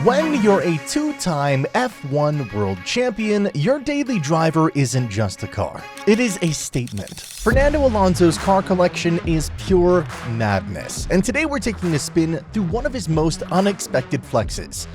When you're a two-time F1 world champion, your daily driver isn't just a car. It is a statement. Fernando Alonso's car collection is pure madness, and today we're taking a spin through one of his most unexpected flexes.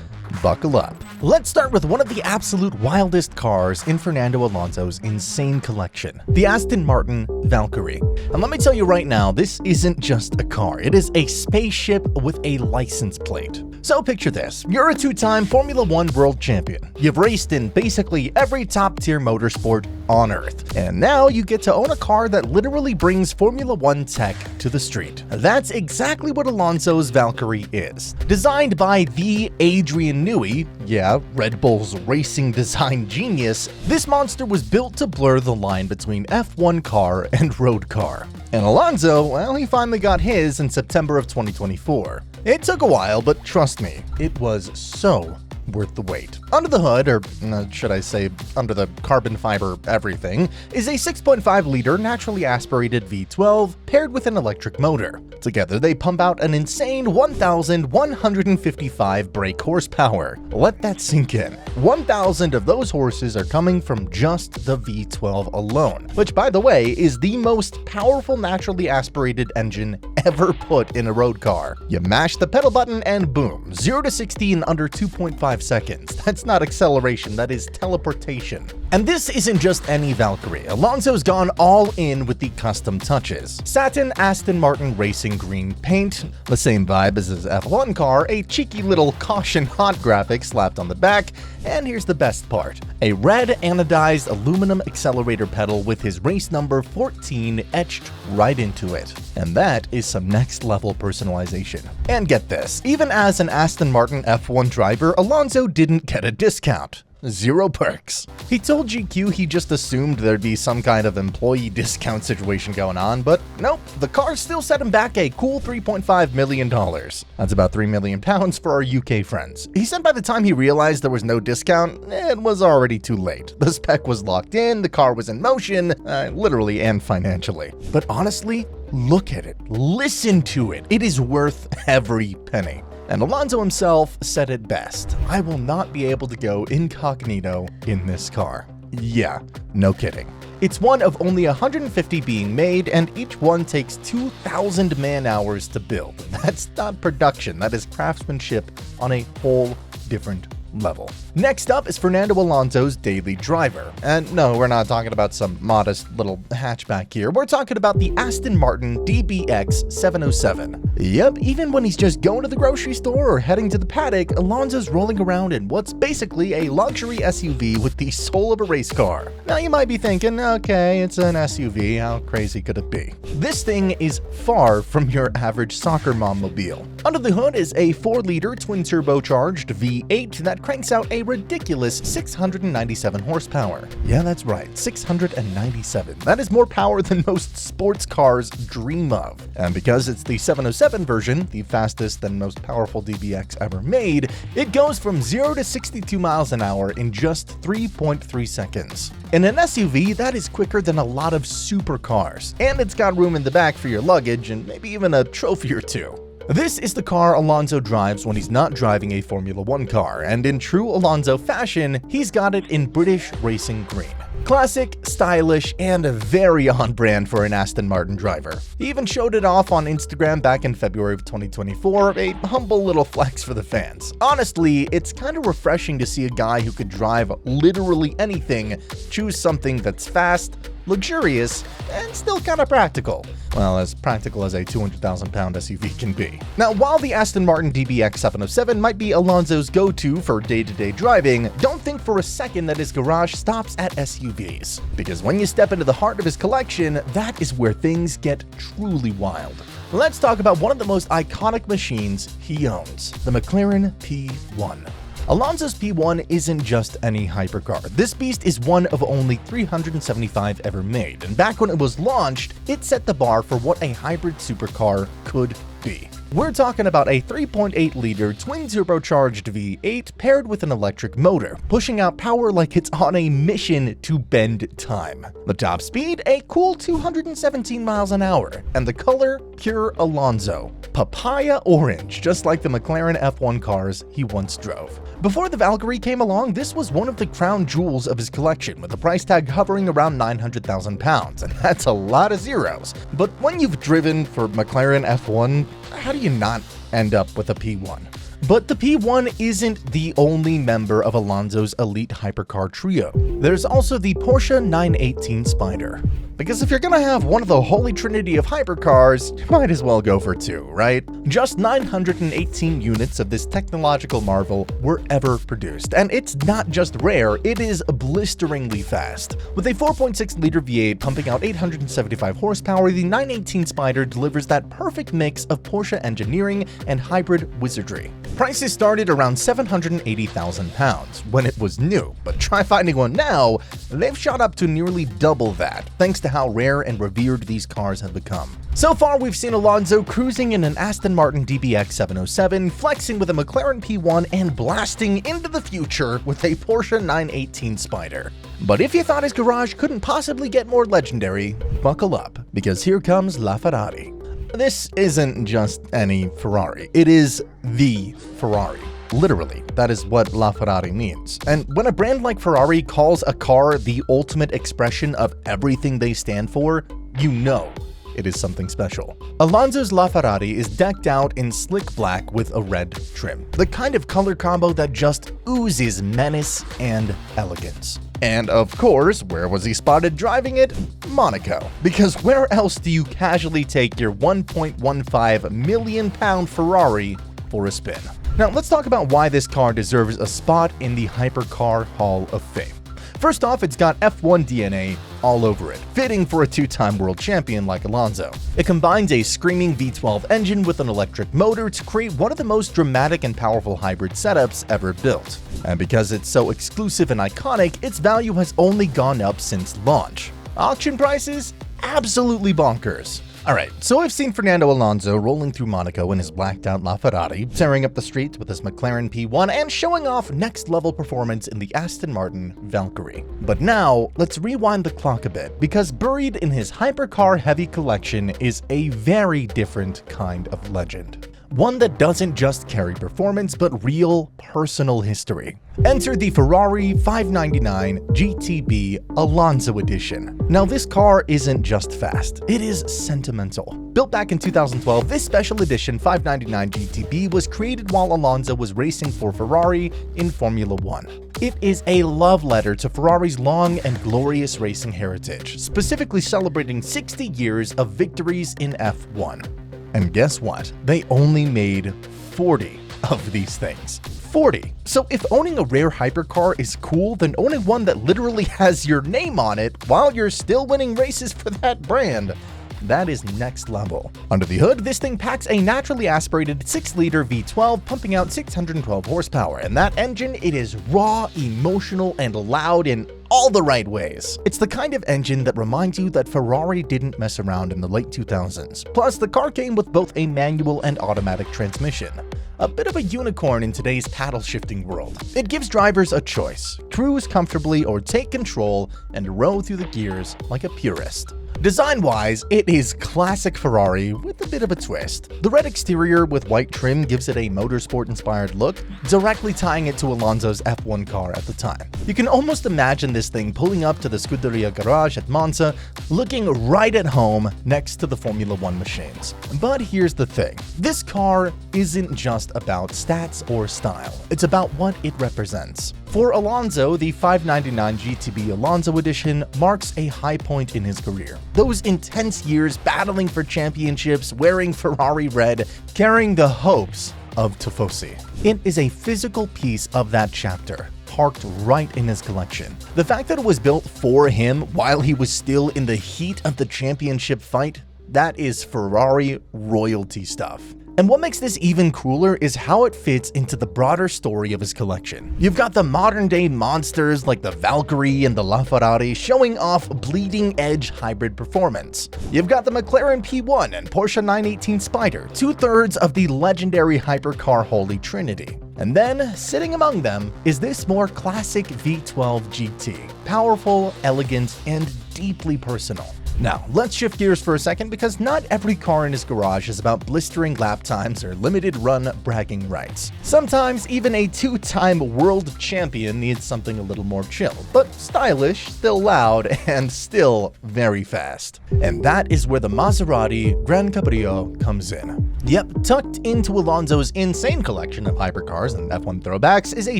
Buckle up. Let's start with one of the absolute wildest cars in Fernando Alonso's insane collection, the Aston Martin Valkyrie. And let me tell you right now, this isn't just a car, it is a spaceship with a license plate. So picture this, you're a two-time Formula 1 world champion. You've raced in basically every top-tier motorsport on Earth, and now you get to own a car that literally brings Formula 1 tech to the street. That's exactly what Alonso's Valkyrie is. Designed by the Adrian Newey, yeah, Red Bull's racing design genius, this monster was built to blur the line between F1 car and road car. And Alonso, well, he finally got his in September of 2024. It took a while, but trust me, it was so worth the wait. Under the hood, or should I say under the carbon fiber everything, is a 6.5-liter naturally aspirated V12 paired with an electric motor. Together, they pump out an insane 1,155 brake horsepower. Let that sink in. 1,000 of those horses are coming from just the V12 alone, which, by the way, is the most powerful naturally aspirated engine ever put in a road car. You mash the pedal button and boom, 0 to 60 in under 2.5 seconds. That's not acceleration, that is teleportation. And this isn't just any Valkyrie. Alonso's gone all in with the custom touches. Satin Aston Martin Racing green paint, the same vibe as his F1 car, a cheeky little caution hot graphic slapped on the back, and here's the best part, a red anodized aluminum accelerator pedal with his race number 14 etched right into it. And that is some next level personalization. And get this, even as an Aston Martin F1 driver, Alonso didn't get a discount. 0 perks. He told GQ he just assumed there'd be some kind of employee discount situation going on, but nope, the car still set him back a cool $3.5 million. That's about £3 million for our UK friends. He said by the time he realized there was no discount, it was already too late. The spec was locked in, the car was in motion, literally and financially. But honestly, look at it, listen to it, it is worth every penny. And Alonso himself said it best, I will not be able to go incognito in this car. Yeah, no kidding. It's one of only 150 being made, and each one takes 2,000 man-hours to build. That's not production, that is craftsmanship on a whole different level. Next up is Fernando Alonso's daily driver. And no, we're not talking about some modest little hatchback here. We're talking about the Aston Martin DBX 707. Yep, even when he's just going to the grocery store or heading to the paddock, Alonso's rolling around in what's basically a luxury SUV with the soul of a race car. Now you might be thinking, okay, it's an SUV, how crazy could it be? This thing is far from your average soccer mom mobile. Under the hood is a 4-liter twin-turbocharged V8 that cranks out a ridiculous 697 horsepower. Yeah, that's right, 697. That is more power than most sports cars dream of. And because it's the 707 version, the fastest and most powerful DBX ever made, it goes from 0 to 62 miles an hour in just 3.3 seconds. In an SUV, that is quicker than a lot of supercars. And it's got room in the back for your luggage and maybe even a trophy or two. This is the car Alonso drives when he's not driving a Formula 1 car, and in true Alonso fashion, he's got it in British racing green. Classic, stylish, and very on-brand for an Aston Martin driver. He even showed it off on Instagram back in February of 2024, a humble little flex for the fans. Honestly, it's kind of refreshing to see a guy who could drive literally anything choose something that's fast, luxurious, and still kind of practical. Well, as practical as a 200,000-pound SUV can be. Now, while the Aston Martin DBX 707 might be Alonso's go-to for day-to-day driving, don't think for a second that his garage stops at SUVs. Because when you step into the heart of his collection, that is where things get truly wild. Let's talk about one of the most iconic machines he owns, the McLaren P1. Alonso's P1 isn't just any hypercar. This beast is one of only 375 ever made, and back when it was launched, it set the bar for what a hybrid supercar could be. We're talking about a 3.8-liter twin-turbocharged V8 paired with an electric motor, pushing out power like it's on a mission to bend time. The top speed, a cool 217 miles an hour, and the color, pure Alonso. Papaya orange, just like the McLaren F1 cars he once drove. Before the Valkyrie came along, this was one of the crown jewels of his collection, with a price tag hovering around £900,000, and that's a lot of zeros. But when you've driven for McLaren F1, how do you not end up with a P1? But the P1 isn't the only member of Alonso's elite hypercar trio. There's also the Porsche 918 Spyder. Because if you're gonna have one of the holy trinity of hypercars, you might as well go for two, right? Just 918 units of this technological marvel were ever produced, and it's not just rare, it is blisteringly fast. With a 4.6-liter V8 pumping out 875 horsepower, the 918 Spyder delivers that perfect mix of Porsche engineering and hybrid wizardry. Prices started around £780,000 when it was new, but try finding one now, they've shot up to nearly double that, thanks to how rare and revered these cars have become. So far, we've seen Alonso cruising in an Aston Martin DBX 707, flexing with a McLaren P1, and blasting into the future with a Porsche 918 Spyder. But if you thought his garage couldn't possibly get more legendary, buckle up, because here comes LaFerrari. This isn't just any Ferrari, it is the Ferrari. Literally, that is what LaFerrari means. And when a brand like Ferrari calls a car the ultimate expression of everything they stand for, you know it is something special. Alonso's LaFerrari is decked out in slick black with a red trim, the kind of color combo that just oozes menace and elegance. And of course, where was he spotted driving it? Monaco. Because where else do you casually take your £1.15 million Ferrari for a spin? Now let's talk about why this car deserves a spot in the Hypercar Hall of Fame. First off, it's got F1 DNA all over it, fitting for a two-time world champion like Alonso. It combines a screaming V12 engine with an electric motor to create one of the most dramatic and powerful hybrid setups ever built. And because it's so exclusive and iconic, its value has only gone up since launch. Auction prices? Absolutely bonkers. Alright, so I've seen Fernando Alonso rolling through Monaco in his blacked-out LaFerrari, tearing up the streets with his McLaren P1, and showing off next-level performance in the Aston Martin Valkyrie. But now, let's rewind the clock a bit, because buried in his hypercar-heavy collection is a very different kind of legend. One that doesn't just carry performance, but real, personal history. Enter the Ferrari 599 GTB Alonso Edition. Now this car isn't just fast, it is sentimental. Built back in 2012, this special edition 599 GTB was created while Alonso was racing for Ferrari in Formula 1. It is a love letter to Ferrari's long and glorious racing heritage, specifically celebrating 60 years of victories in F1. And guess what? They only made 40 of these things. 40. So if owning a rare hypercar is cool, then owning one that literally has your name on it while you're still winning races for that brand, that is next level. Under the hood, this thing packs a naturally aspirated 6-liter V12 pumping out 612 horsepower, and that engine, it is raw, emotional, and loud in all the right ways. It's the kind of engine that reminds you that Ferrari didn't mess around in the late 2000s. Plus, the car came with both a manual and automatic transmission. A bit of a unicorn in today's paddle-shifting world. It gives drivers a choice: cruise comfortably or take control and row through the gears like a purist. Design-wise, it is classic Ferrari with a bit of a twist. The red exterior with white trim gives it a motorsport-inspired look, directly tying it to Alonso's F1 car at the time. You can almost imagine this thing pulling up to the Scuderia garage at Monza, looking right at home next to the Formula 1 machines. But here's the thing, this car isn't just about stats or style, it's about what it represents. For Alonso, the 599 GTB Alonso Edition marks a high point in his career. Those intense years battling for championships, wearing Ferrari red, carrying the hopes of Tifosi. It is a physical piece of that chapter, parked right in his collection. The fact that it was built for him while he was still in the heat of the championship fight, that is Ferrari royalty stuff. And what makes this even cooler is how it fits into the broader story of his collection. You've got the modern-day monsters like the Valkyrie and the LaFerrari showing off bleeding-edge hybrid performance. You've got the McLaren P1 and Porsche 918 Spyder, two-thirds of the legendary Hypercar Holy Trinity. And then, sitting among them, is this more classic V12 GT. Powerful, elegant, and deeply personal. Now, let's shift gears for a second because not every car in his garage is about blistering lap times or limited run bragging rights. Sometimes even a two-time world champion needs something a little more chill, but stylish, still loud, and still very fast. And that is where the Maserati GranCabrio comes in. Yep, tucked into Alonso's insane collection of hypercars and F1 throwbacks is a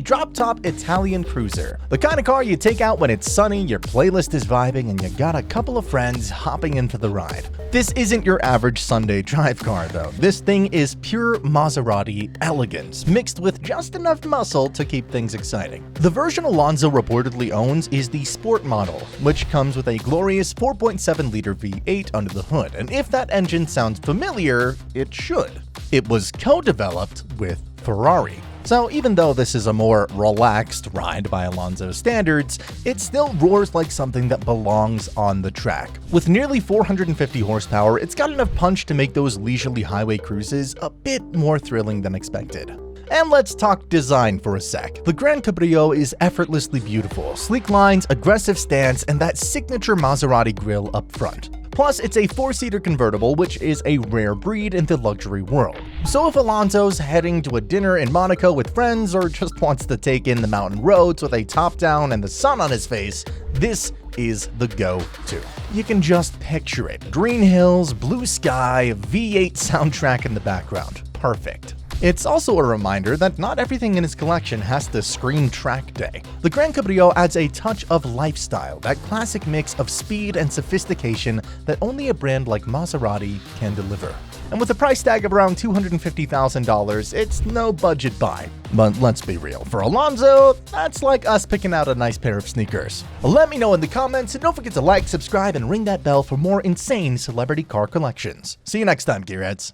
drop-top Italian cruiser. The kind of car you take out when it's sunny, your playlist is vibing, and you got a couple of friends hopping in for the ride. This isn't your average Sunday drive car though. This thing is pure Maserati elegance, mixed with just enough muscle to keep things exciting. The version Alonso reportedly owns is the Sport model, which comes with a glorious 4.7-liter V8 under the hood, and if that engine sounds familiar, it should. It was co-developed with Ferrari. So even though this is a more relaxed ride by Alonso's standards, it still roars like something that belongs on the track. With nearly 450 horsepower, it's got enough punch to make those leisurely highway cruises a bit more thrilling than expected. And let's talk design for a sec. The GranCabrio is effortlessly beautiful, sleek lines, aggressive stance, and that signature Maserati grille up front. Plus, it's a 4-seater convertible, which is a rare breed in the luxury world. So if Alonso's heading to a dinner in Monaco with friends or just wants to take in the mountain roads with a top down and the sun on his face, this is the go-to. You can just picture it. Green hills, blue sky, V8 soundtrack in the background. Perfect. It's also a reminder that not everything in his collection has to scream track day. The GranCabrio adds a touch of lifestyle, that classic mix of speed and sophistication that only a brand like Maserati can deliver. And with a price tag of around $250,000, it's no budget buy. But let's be real, for Alonso, that's like us picking out a nice pair of sneakers. Let me know in the comments, and don't forget to like, subscribe, and ring that bell for more insane celebrity car collections. See you next time, gearheads.